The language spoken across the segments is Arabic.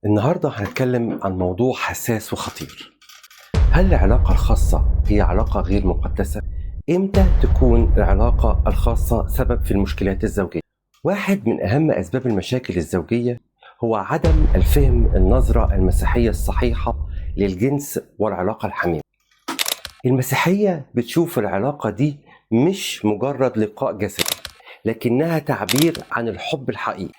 النهاردة هنتكلم عن موضوع حساس وخطير. هل العلاقة الخاصة هي علاقة غير مقدسة؟ إمتى تكون العلاقة الخاصة سبب في المشكلات الزوجية؟ واحد من أهم أسباب المشاكل الزوجية هو عدم الفهم النظرة المسيحية الصحيحة للجنس والعلاقة الحميمة. المسيحية بتشوف العلاقة دي مش مجرد لقاء جسدي، لكنها تعبير عن الحب الحقيقي،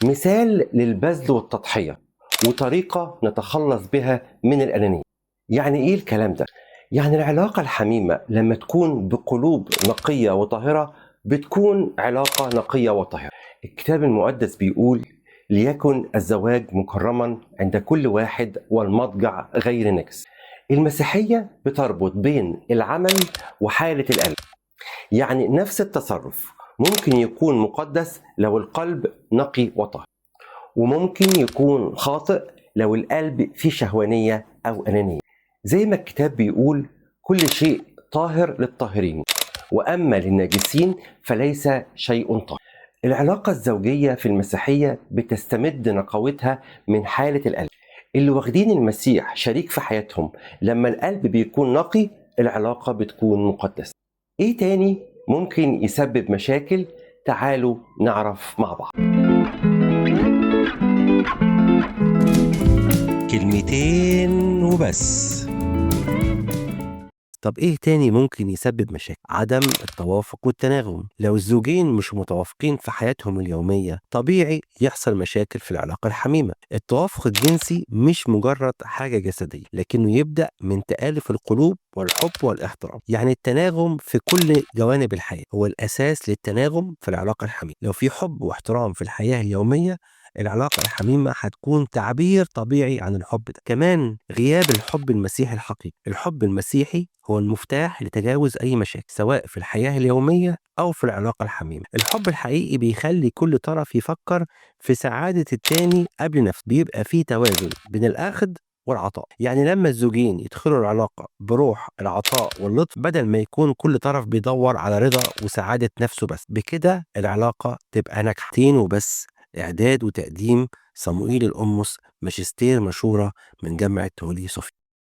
مثال للبذل والتضحية، وطريقة نتخلص بها من الأنانية. يعني إيه الكلام ده؟ يعني العلاقة الحميمة لما تكون بقلوب نقية وطاهرة بتكون علاقة نقية وطاهرة. الكتاب المقدس بيقول: ليكن الزواج مكرما عند كل واحد والمضجع غير نجس. المسيحية بتربط بين العمل وحالة القلب، يعني نفس التصرف ممكن يكون مقدس لو القلب نقي وطاهر، وممكن يكون خاطئ لو القلب فيه شهوانية أو أنانية. زي ما الكتاب بيقول: كل شيء طاهر للطاهرين، وأما للناجسين فليس شيء طاهر. العلاقة الزوجية في المسيحية بتستمد نقاوتها من حالة القلب. اللي واخدين المسيح شريك في حياتهم لما القلب بيكون نقي العلاقة بتكون مقدسة. ايه تاني ممكن يسبب مشاكل؟ تعالوا نعرف مع بعض. كلمتين وبس. طب إيه تاني ممكن يسبب مشاكل؟ عدم التوافق والتناغم. لو الزوجين مش متوافقين في حياتهم اليومية طبيعي يحصل مشاكل في العلاقة الحميمة. التوافق الجنسي مش مجرد حاجة جسدية، لكنه يبدأ من تآلف القلوب والحب والاحترام. يعني التناغم في كل جوانب الحياة هو الأساس للتناغم في العلاقة الحميمة. لو في حب واحترام في الحياة اليومية العلاقة الحميمة هتكون تعبير طبيعي عن الحب ده. كمان غياب الحب المسيحي الحقيقي. الحب المسيحي هو المفتاح لتجاوز أي مشاكل سواء في الحياة اليومية أو في العلاقة الحميمة. الحب الحقيقي بيخلي كل طرف يفكر في سعادة التاني قبل نفسه، بيبقى فيه توازن بين الأخذ والعطاء. يعني لما الزوجين يدخلوا العلاقة بروح العطاء واللطف بدل ما يكون كل طرف بيدور على رضا وسعادة نفسه بس، بكده العلاقة تبقى ناجحتين وبس. إعداد وتقديم صموئيل الأمس، ماجستير مشورة من جامعة تولي صوفيا.